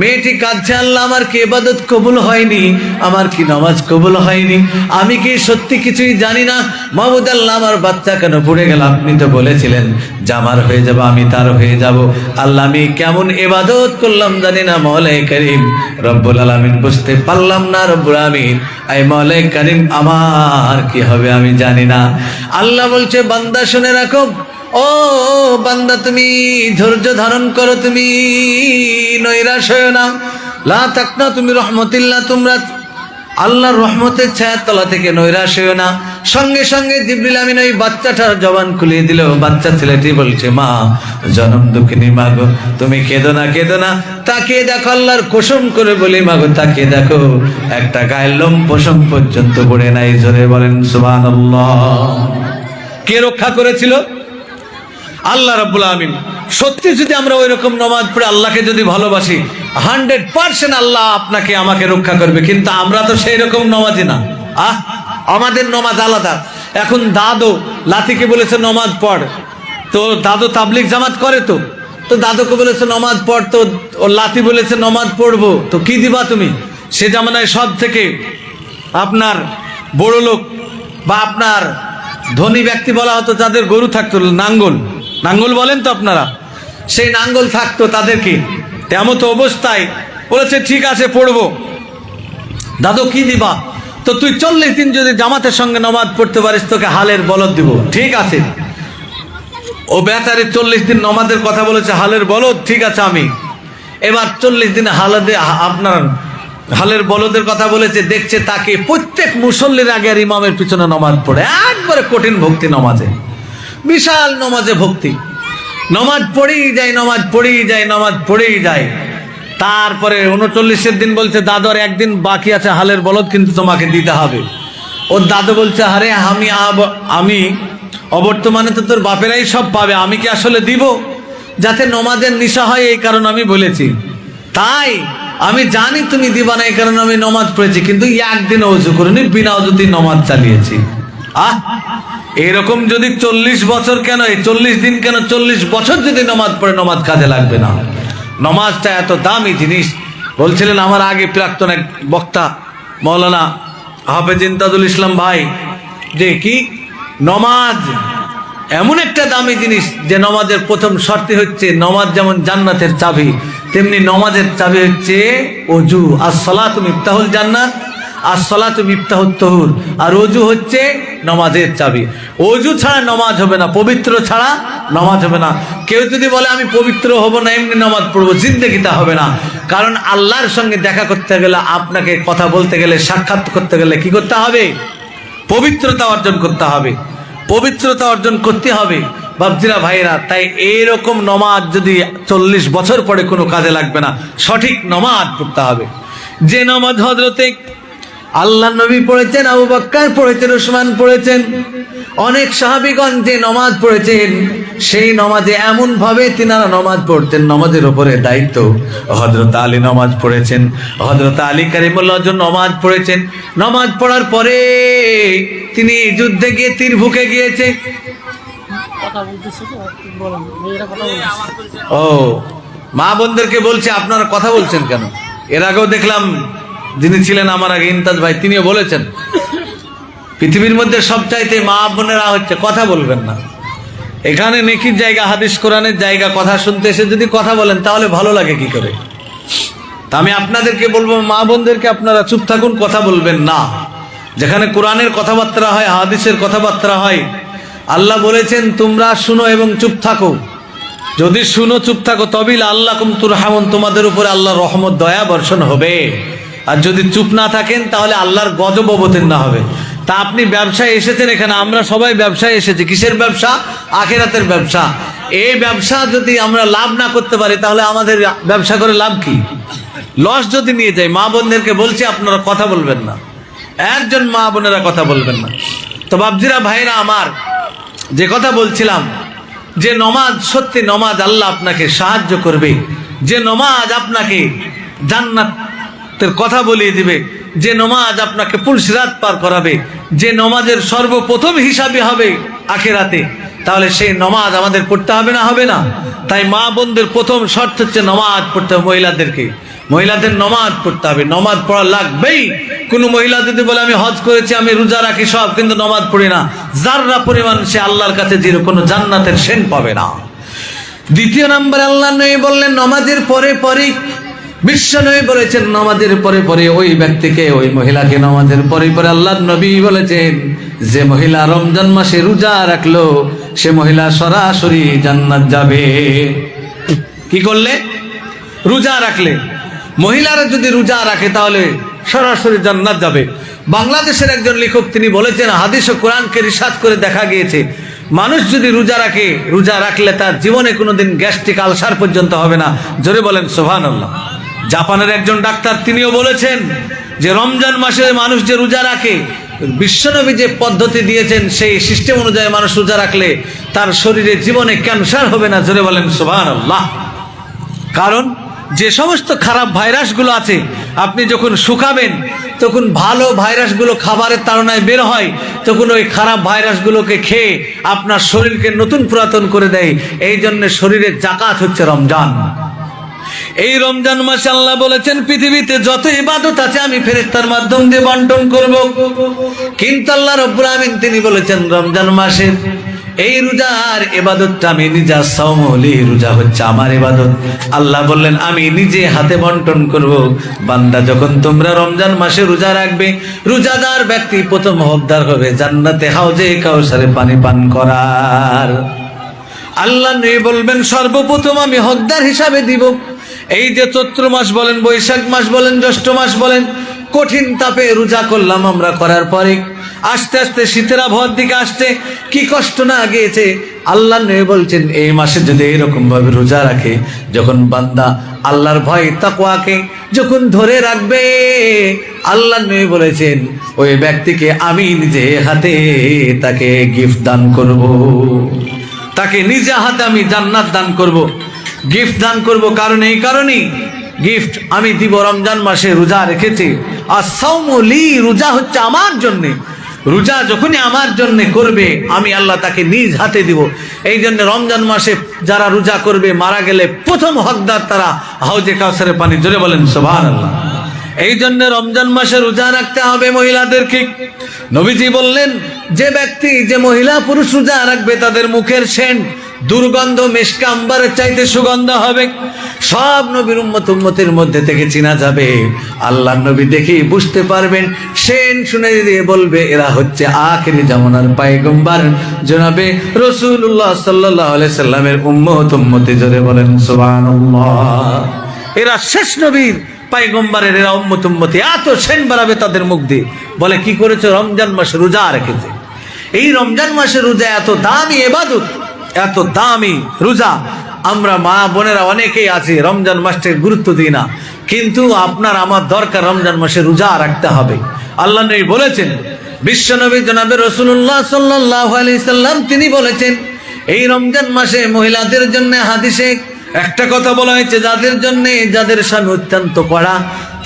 মেয়েটি কাঁদছে, আল্লাহ আমার কি ইবাদত কবুল হয়নি, আমার কি নামাজ কবুল হয়নি, আমি কি সত্যি কিছুই জানি না মাবুদ আল্লাহ, আমার বাচ্চা কেন পড়ে গেল, আপনি তো বলেছিলেন যে আমার হয়ে যাব, আমি তার হয়ে যাব, আল্লাহ আমি কেমন ইবাদত করলাম জানি না মওলাই করিম রব্বুল আলামিন, বুঝতে পারলাম না রব্বুল আলামিন, আই মওলাই করিম আমার কি হবে আমি জানি না। আল্লাহ বলছে বান্দা শুনে রাখো, ও বান্দা তুমি ধৈর্য ধারণ করো, তুমি নৈরাশ হয়ো না, লা তাকনা তুমি রহমতিল্লাহ, তোমরা আল্লাহর রহমতের ছায়ার তলা থেকে নৈরাশ হয়ো না। সঙ্গে সঙ্গে জিবরিল আমিন ওই বাচ্চাটার জবান খুলিয়ে দিল। বাচ্চা ছেলেটি বলছে, মা জনম দুঃখিনী মা গো, তুমি কেঁদো না, কেঁদো না, তাকিয়ে দেখো, আল্লাহর কসম করে বলি মা গো, তাকিয়ে দেখো, একটা গায়ের লোম পশম পর্যন্ত পড়ে নাই। জোরে বলেন সুবহানাল্লাহ। কে রক্ষা করেছিল? আল্লাহ রাব্বুল আমিন। সত্যি যদি আমরা ওই রকম নামাজ পড়ে আল্লাহকে যদি ভালোবাসি, 100% আল্লাহ আপনাকে আমাকে রক্ষা করবে। কিন্তু আমরা তো সেই রকম নামাজি না। আমাদের নামাজ আলাদা। এখন দাদু লাতিকে বলেছে নামাজ পড়, তো দাদু তাবলিগ জামাত করে, তো দাদুকে বলেছে নামাজ পড়, তো ও লাতি বলেছে নামাজ পড়বো, তো কি দিবা তুমি? সে জামানায় সব থেকে আপনার বড় লোক বা আপনার ধনী ব্যক্তি বলা হতো যাদের গরু থাকতো, নাঙ্গল বলেন তো আপনারা, সেই নাঙ্গল থাকতো তাদেরকে। তেমন তো অবস্থায় বলেছে ঠিক আছে পড়বো। দাদু কি দিবা? তো তুই 40 দিন যদি জামাতের সঙ্গে নামাজ পড়তে পারিস তোকে হালের বলদ দিব। ঠিক আছে, ও বেচারে 40 দিন নামাজের কথা বলেছে, হালের বলদ, ঠিক আছে আমি। এবার 40 দিন আপনার হালের বলদের কথা বলেছে, দেখছে তাকে প্রত্যেক মুসল্লির আগে আর ইমামের পিছনে নামাজ পড়ে, একবারে কঠিন ভক্তি নামাজে, বিশাল নামাজে ভক্তি, নামাজ পড়েই যায়, নামাজ পড়েই যায়, নামাজ পড়েই যায়। তারপরে 39 দিন বলছে, দাদু আর একদিন বাকি আছে হালের বলদ, কিন্তু তোমাকে দিতে হবে। ওর দাদু বলছে, আরে আমি অবর্তমানে তো তোর বাপেরাই সব পাবে, আমি কি আসলে দিব? যাতে নমাজের নিশা হয় এই কারণে আমি বলেছি, তাই আমি জানি তুমি দিবা না, এই কারণে আমি নমাজ পড়েছি, কিন্তু একদিন অজু করিনি, বিনা অজুতেই নমাজ চালিয়েছি। এরকম যদি 40 বছর কেন, 40 দিন কেন, 40 বছর যদি নমাজ পড়ে, নমাজ কাজে লাগবে না। নমাজটা এত দামি জিনিস। বলছিলেন আমার আগে প্রাক্তন এক বক্তা মৌলানা হাফেজ ইমতাজুল ইসলাম ভাই, যে কি নমাজ এমন একটা দামি জিনিস যে নমাজের প্রথম শর্তে হচ্ছে, নমাজ যেমন জান্নাতের চাবি, তেমনি নমাজের চাবি হচ্ছে অজু। as-সালাতু মিফতাহুল জান্নাত, as-সালাতু মিফতাহুত তাহুর। আর অজু হচ্ছে নমাজের চাবি। অজু ছাড়া নমাজ হবে না, পবিত্র ছাড়া নমাজ হবে না। কেউ যদি বলে আমি পবিত্র হব না, এমনি নমাজ পড়বো, জিন্দেগিতে হবে না। কারণ আল্লাহর সঙ্গে দেখা করতে গেলে, আপনাকে কথা বলতে গেলে, সাক্ষাৎ করতে গেলে কি করতে হবে? পবিত্রতা অর্জন করতে হবে, পবিত্রতা অর্জন করতে হবে বাবজিরা ভাইরা। তাই এইরকম নমাজ যদি 40 বছর পরে কোনো কাজে লাগবে না, সঠিক নমাজ পড়তে হবে। যে নমাজ হযরতে আল্লাহ নবী পড়েছেন, আবু বকর পড়েছেন, উসমান পড়েছেন, অনেক সাহাবীগণ যে নমাজ পড়েছেন, সেই নমাজে এমন ভাবে তিনারা নমাজ পড়তেন, নমাজের উপরে দায়িত্ব। হযরত আলী নমাজ পড়েছেন, হযরত আলী কারিমুল্লাহ নমাজ পড়েছেন। নমাজ পড়ার পরে তিনি যুদ্ধে গিয়ে তীর ভুকে গিয়েছে। ও মা বোনদেরকে বলছে, আপনারা কথা বলছেন কেন? এর আগেও দেখলাম যিনি ছিলেন আমার আগে ইমতাজ ভাই, তিনিও বলেছেন পৃথিবীর মধ্যে সবচাইতে মা বোনেরা হচ্ছে, কথা বলবেন না। এখানে নেকির জায়গা, হাদিস কোরআনের জায়গা, কথা শুনতে এসে যদি কথা বলেন তাহলে ভালো লাগে কি করে? তা আমি আপনাদেরকে বলবো, মা বোনদেরকে আপনারা চুপ থাকুন, কথা বলবেন না। যেখানে কোরআনের কথাবার্তা হয়, হাদিসের কথাবার্তা হয়, আল্লাহ বলেছেন তোমরা শুনো এবং চুপ থাকো। যদি শুনো চুপ থাকো তবিল আল্লাকুম তুরহামুন, তোমাদের উপরে আল্লাহর রহমত দয়া বর্ষণ হবে। আর যদি চুপ না থাকেন তাহলে আল্লাহর গজব অবতীর্ণ হবে। তা আপনি ব্যবসায় এসেছেন, এখানে আমরা সবাই ব্যবসায় এসেছি। কিসের ব্যবসা? আখিরাতের ব্যবসা। এই ব্যবসা যদি আমরা লাভ না করতে পারি তাহলে আমাদের ব্যবসা করে লাভ কি? লস যদি নিয়ে যাই। মা বোনদেরকে বলছি আপনারা কথা বলবেন না, একজন মা বোনেরা কথা বলবেন না। তো বাবজিরা ভাইরা আমার, যে কথা বলছিলাম যে নমাজ, সত্যি নমাজ আল্লাহ আপনাকে সাহায্য করবে, যে নমাজ আপনাকে জান্নাতের কথা বলিয়ে দিবে, যে নমাজ আপনাকে পুলসিরাত পার করাবে, যে নমাজের সর্বপ্রথম হিসাবে হবে আখিরাতে, তাহলে সেই নমাজ আমাদের পড়তে হবে না? হবে না? তাই মা বোনদের প্রথম শর্ত হচ্ছে নমাজ পড়তে হবে। মহিলাদের নমাজ পড়তে হবে, নমাজ পড়া লাগবেই। কোনো মহিলা যদি বলে আমি হজ করেছি, আমি রোজা রাখি সব, কিন্তু নমাজ পড়ি না, যাররা পরিমাণ সে আল্লাহর কাছে যে কোনো জান্নাতের সেন পাবে না। দ্বিতীয় নম্বরে আল্লাহ নবী বললেন নমাজের পরে পরে, বিশ্ব নবী বলেছেন নমাজের পরে পরে ওই ব্যক্তিকে, ওই মহিলাকে নমাজের পরে পরে আল্লাহ নবী বলেছেন যে মহিলা রমজান মাসে রোজা রাখলো সে মহিলা সরাসরি জান্নাত যাবে। কি করলে? রোজা রাখলে। মহিলারা যদি রোজা রাখে তাহলে সরাসরি জান্নাত যাবে। বাংলাদেশের একজন লেখক তিনি বলেছেন হাদিস ও কোরআনকে রিসার্চ করে দেখা গিয়েছে মানুষ যদি রোজা রাখে, রোজা রাখলে তার জীবনে কোনোদিন গ্যাস্ট্রিক আলসার পর্যন্ত হবে না। জোরে বলেন সুবহানাল্লাহ। জাপানের একজন ডাক্তার তিনিও বলেছেন যে রমজান মাসে মানুষ যে রোজা রাখে, বিশ্বনবী যে পদ্ধতি দিয়েছেন সেই সিস্টেম অনুযায়ী মানুষ রোজা রাখলে তার শরীরে জীবনে ক্যান্সার হবে না। জোরে বলেন সুবহানাল্লাহ। কারণ যে সমস্ত খারাপ ভাইরাসগুলো আছে আপনি যখন শুকাবেন তখন ভালো ভাইরাসগুলো খাবারের তাড়নায় বের হয়, তখন ওই খারাপ ভাইরাসগুলোকে খেয়ে আপনার শরীরকে নতুন পুরাতন করে দেয়। এই জন্য শরীরের জাকাত হচ্ছে রমজান। এই রমজান মাসে আল্লাহ বলেছেন পৃথিবীতে যত ইবাদত আছে আমি ফেরেশতার মাধ্যম দিয়ে বন্টন করব, কিন্তু আল্লাহ রাব্বুল আমিন তিনি বলেছেন রমজান মাসে এই রোজার ইবাদতটা আমি নিজে সাওমলি, রোজা হচ্ছে আমার ইবাদত। আল্লাহ বললেন আমি নিজে হাতে বন্টন করব। বান্দা যখন তোমরা রমজান মাসে রোজা রাখবে, রোজাদার ব্যক্তি প্রথম হকদার হবে জান্নাতে হাউজে কাউসারে পানি পান করার। আল্লাহ নবী বলবেন সর্বপ্রথম আমি হকদার হিসাবে দিব। এই যে চৈত্র মাস বলেন, বৈশাখ মাস বলেন, জ্যৈষ্ঠ মাস বলেন, কঠিন তাপে রোজা করলাম আমরা, করার পরে আস্তে আস্তে শীতের আবহাওয়ার দিকে আসছে, কি কষ্ট না গিয়েছে। আল্লাহ নবী বলছেন এই মাসে যদি এরকম ভাবে রোজা রাখে, যখন বান্দা আল্লাহর ভয় তাকওয়াকে যখন ধরে রাখবে, আল্লাহ নবী বলেছেন ওই ব্যক্তিকে আমি নিজে হাতে তাকে গিফট দান করব, তাকে নিজে হাতে আমি জান্নাত দান করব, গিফট দান করব। কারণ এই কারণেই গিফট আমি দিব, রমজান মাসে রোজা রেখেছি। আর সাওমুলি, রোজা হচ্ছে আমার জন্যে। রোজা যখনই আমার জন্য করবে আমি আল্লাহ তাকে নিজ হাতে দিব। এই জন্য রমজান মাসে যারা রোজা করবে মারা গেলে প্রথম হকদার তারা হাউজে কাউসারে পানি। জোরে বলেন সুবহানাল্লাহ। এই জন্য রমজান মাসে রোজা রাখতে হবে মহিলাদেরকে। নবীজি বললেন যে ব্যক্তি, যে মহিলা পুরুষ রোজা রাখবে তাদের মুখের সেন্ট দুর্গন্ধ মেশকা আম্বারের চাইতে সুগন্ধ হবে। সব নবীর উম্মতের মধ্যে থেকে চেনা যাবে। আল্লাহর নবী দেখে বুঝতে পারবেন, সেন শুনে দিয়ে বলবে এরা হচ্ছে আখিরি জামানার পয়গম্বর জনাবে রাসূলুল্লাহ সাল্লাল্লাহু আলাইহি সাল্লামের উম্মতি। জোরে বলেন সুবহানাল্লাহ। এরা শেষ নবীর পয়গম্বরের, এরা উম্মতি। এত সেন বাড়াবে তাদের মুখ দিয়ে। বলে কি করেছে? রমজান মাসে রোজা রেখেছে। এই রমজান মাসে রোজা এত দামি ইবাদত, এত দামি রোজা। আমরা মা বোনেরা অনেকেই আছি রমজান মাসটাকে গুরুত্ব দিই না, কিন্তু আপনার আমার দরকার রমজান মাসে রোজা রাখতে হবে। আল্লাহ নবী বলেছেন, বিশ্বনবী জনাবে রাসূলুল্লাহ সাল্লাল্লাহু আলাইহি সাল্লাম তিনি বলেছেন এই রমজান মাসে মহিলাদের জন্য হাদিসে একটা কথা বলা হয়েছে, যাদের স্বামী অত্যন্ত কড়া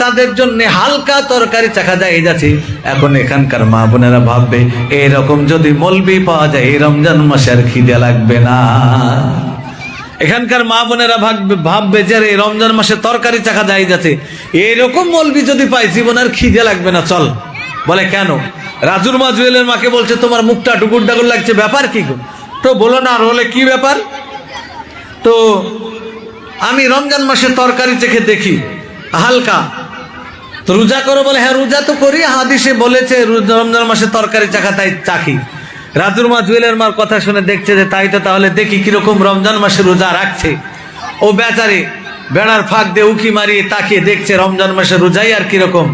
তাদের জন্য হালকা তরকারি চাখা যায় যাচ্ছে। এখন এখানকার মা বোনেরা ভাববে এরকম যদি মলবি পাওয়া যায় এই রমজান মাসে আর খিদে লাগবে না। এখানকার মা বোনেরা ভাববে যে এই রমজান মাসে তরকারি চাখা যায় যাচ্ছে, এরকম মলবি যদি পাই জীবন আর খিদে লাগবে না, চল। বলে কেন? রাজুর মা জুয়েলের মাকে বলছে তোমার মুখটা টুকুর টাকুর লাগছে, ব্যাপার কি? তো বলো না। আর হলে কি ব্যাপার? তো আমি রমজান মাসে তরকারি চেখে দেখি হালকা, তো রোজা করো বলে, হ্যাঁ রোজা তো করি, হাদিসে বলেছে রমজান মাসে তরকারি চাখা, তাই চাখি। রাতুর মা জুয়েলের মার কথা শুনে দেখছে যে তাই তো, তাহলে দেখি কিরকম রমজান মাসে রোজা রাখছে। ও বেচারি বেড়ার ফাঁক দিয়ে উকি মারিয়ে তাকিয়ে দেখছে রমজান মাসে রোজাই আর কিরকম।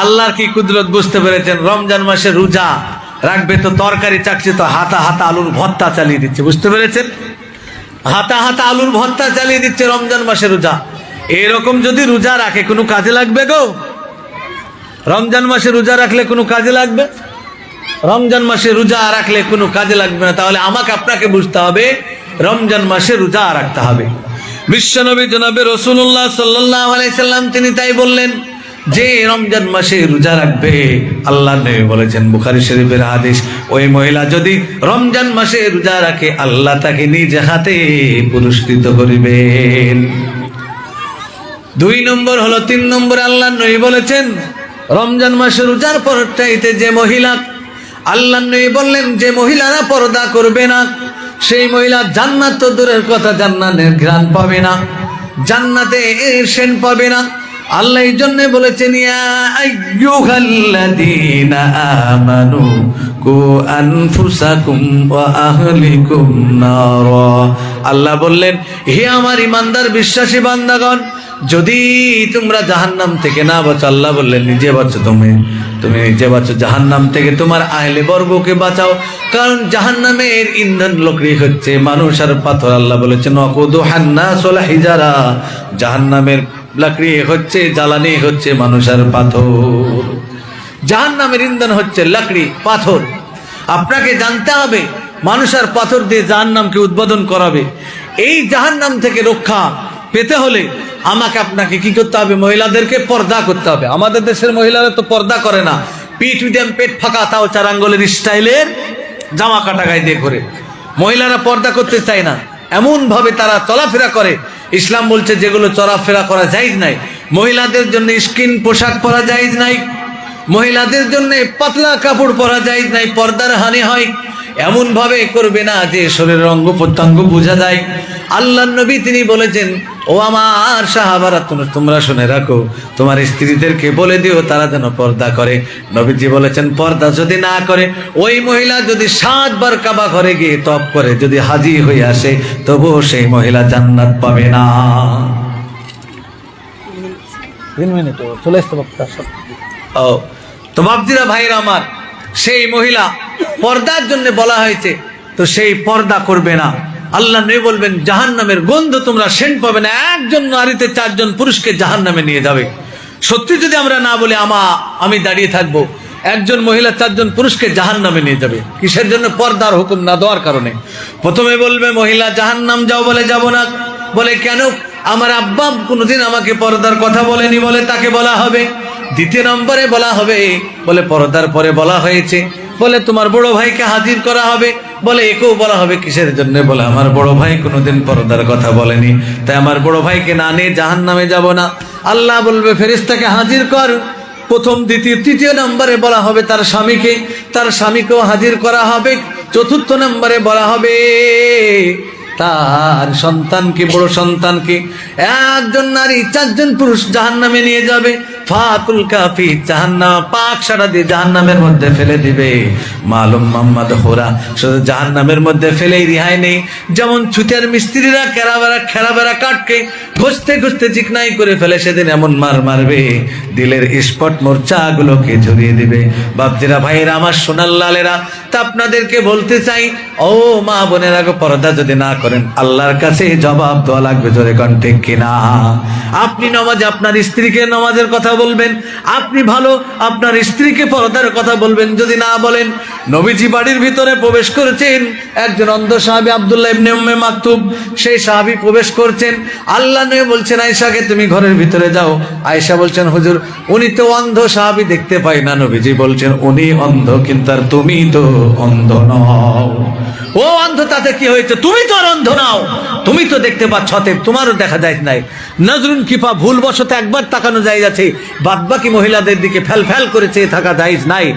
আল্লাহর কি কুদরত বুঝতে পেরেছেন, রমজান মাসে রোজা রাখবে তো তরকারি চাকছে, তো হাতা হাতা আলুর ভর্তা চালিয়ে দিচ্ছে, বুঝতে পেরেছেন? হাতা হাতা আলুর ভর্তা চালিয়ে দিচ্ছে রমজান মাসে রোজা। এরকম যদি রোজা রাখে কোনো কাজে লাগবে গো? রমজান মাসে রোজা রাখলে কোনো কাজে লাগবে? রমজান মাসে রোজা রাখলে কোনো কাজে লাগবে না। তাহলে আমাকে আপনাকে বুঝতে হবে রমজান মাসে রোজা রাখতে হবে। বিশ্বনবী জনাবে রাসূলুল্লাহ সাল্লাল্লাহু আলাইহি সাল্লাম তিনি তাই বললেন যে রমজান মাসে রোজা রাখবে। আল্লাহর নবী বলেছেন, বুখারী শরীফের হাদিস, ওই মহিলা যদি রমজান মাসে রোজা রাখে আল্লাহ তাকে নিজ হাতে পুরস্কৃত করিবেন। 2 নম্বর হলো, 3 নম্বরে আল্লাহর নবী বলেছেন রমজান মাসে রোজার পর চাইতে যে মহিলা, আল্লাহর নবী বললেন যে মহিলারা পর্দা করবে না সেই মহিলা জান্নাত তো দূরের কথা, জান্নাতের ঘ্রাণ পাবে না, জান্নাতে এর সেন পাবে না। আল্লাহ এই জন্য বলেছেন, ইয়া আইয়ুহাল্লাযীনা আমানু কু আনফুসাকুম ওয়া আহলিকুম নারা। আল্লাহ বললেন, হে আমার ইমানদার বিশ্বাসী বান্দাগণ, যদি তোমরা জাহান্নাম থেকে না বাঁচো, আল্লাহ বললেন নিজে বাঁচো, তুমি নিজে বাঁচো জাহান্নাম থেকে, তোমার আহলে বর্গকে বাঁচাও। কারণ জাহান্নামের ইন্ধন লকড়ি হচ্ছে মানুষ আর পাথর। আল্লাহ বলেছেন ওয়াকুদুহান নাস ওয়াল হিজারা, জাহান্নামের লাকড়ি হচ্ছে, জ্বালানি হচ্ছে মানুষ আর পাথর। জাহান্নামের ইন্ধন হচ্ছে লাকড়ি পাথর। আপনাকে জানতে হবে মানুষ আর পাথর দিয়ে জাহান্নামকে উদ্বোধন করাবে। এই জাহান্নাম থেকে রক্ষা পেতে হলে আমাকে আপনাকে কি করতে হবে? মহিলাদেরকে পর্দা করতে হবে। আমাদের দেশের মহিলারা তো পর্দা করে না, পিঠ উইদাম পেট ফাঁকা, তাও 4 আঙ্গুলের স্টাইলের জামা কাটা গায়ে দিয়ে করে। মহিলারা পর্দা করতে চায় না, এমন ভাবে তারা চলাফেরা করে। ইসলাম বলছে যেগুলো চলাফেরা করা জায়েজ নাই। মহিলাদের জন্য স্কিন পোশাক পরা জায়েজ নাই, মহিলাদের জন্য পাতলা কাপড় পরা জায়েজ নাই, পর্দার হানি হয়। এমন ভাবে করবে না যে শরীরের অঙ্গ প্রত্যঙ্গ বোঝা যায়। আল্লাহর নবী তিনি বলেছেন, ও আমার সাহাবারা তোমরা শুনে রাখো, তোমার স্ত্রীদেরকে বলে দিও তারা যেন পর্দা করে। নবীজি বলেছেন, পর্দা যদি না করে, ওই মহিলা যদি 7 বার কাবা ঘরে গিয়ে তপ করে যদি হাজি হয়ে আসে, তবুও সেই মহিলা জান্নাত পাবে না। 3 মিনিট চলে আসতে ও তো বাপজিরা ভাইরা আমার, সেই মহিলা পর্দার জন্য বলা হয়েছে, তো সেই পর্দা করবে না। আল্লাহ নবী বলবেন জাহান্নামের গন্ধ তোমরা সেন্ট পাবে না। একজন নারীতে 4 জন পুরুষকে জাহান্নামে নিয়ে যাবে। সত্যি যদি আমরা না বলি আমি দাঁড়িয়ে থাকবো, একজন মহিলা 4 জন পুরুষকে জাহান্নামে নিয়ে যাবে। কিসের জন্য? পর্দার হুকুম না দেওয়ার কারণে। প্রথমে বলবে মহিলা জাহান্নাম যাও, বলে যাব না। বলে কেন? আমার আব্বা কোনোদিন আমাকে পর্দার কথা বলেনি, বলে তাকে বলা হবে। 2 নম্বরে বলা হবে, বলে পর্দার পরে বলা হয়েছে। বলে তোমার বড় ভাইকে হাজির করা হবে, বলে একেও বলা হবে। কিসের জন্য? বলে আমার বড় ভাই কোনোদিন পর্দার কথা বলেনি, তাই আমার বড় ভাইকে না নিয়ে জাহান্নামে যাব না। আল্লাহ বলবে ফেরেশতাকে হাজির কর। 1ম, 2য়, 3য় নম্বরে বলা হবে তার স্বামীকে, তার স্বামীকেও হাজির করা হবে। 4র্থ নম্বরে বলা হবে তার সন্তানকে, বড় সন্তানকে। 1 জন নারী 4 জন পুরুষ জাহান্নামে নিয়ে যাবে। ফাতুল কাফি জাহান্নাম পাক সারা দিয়ে জাহান্নামের মধ্যে ফেলে দিবে। মালুম মোহাম্মদ হোরা, শুধু জাহান্নামের মধ্যে ফেলেই রিহাই নেই। যেমন ছুতের মিস্ত্রিরা খেরাবেড়া কাটকে ঘষতে ঘষতে চিকনাই করে ফেলে, সেদিন এমন মার মারবে দিলের স্পট মোর্চাগুলোকে ঝরিয়ে দিবে। বাপজিরা ভাইয়েরা আমার সোনার লালেরা, তা আপনাদেরকে বলতে চাই, ও মা বোনেরা, পর্দা যদি না করেন আল্লাহর কাছে জবাব দেওয়া লাগবে। জোরে কোন ঠিক কিনা? আপনি নামাজে আপনার স্ত্রীকে নামাজের কথা বলবেন, আপনি ভালো আপনার স্ত্রীকে পর্দার কথা বলবেন। যদি না বলেন, নবীজি বাড়ির ভিতরে প্রবেশ করেছেন, একজন অন্ধ সাহাবী আব্দুল্লাহ ইবনে উম্মে মাকতুম, সেই সাহাবী প্রবেশ করছেন। আল্লাহ নবী বলছেন আয়েশাকে তুমি ঘরের ভিতরে যাও। আয়েশা বলছেন হুজুর উনি তো অন্ধ, সাহাবী দেখতে পাই না। নবীজি বলছেন উনি অন্ধ, কিন্তু আর তুমি তো অন্ধ নও। ও অন্ধ, তাতে কি হয়েছে? তুমি তো আর অন্ধ নাও, তুমি তো দেখতে পাচ্ছ, তোমারও দেখা যায় নাই। নজরুন কিফা, ভুলবশত একবার তাকানো যায় আছে, বাদবাকি মহিলাদের দিকে ফ্যাল ফ্যাল করে চেয়ে থাকা জায়েজ নাই।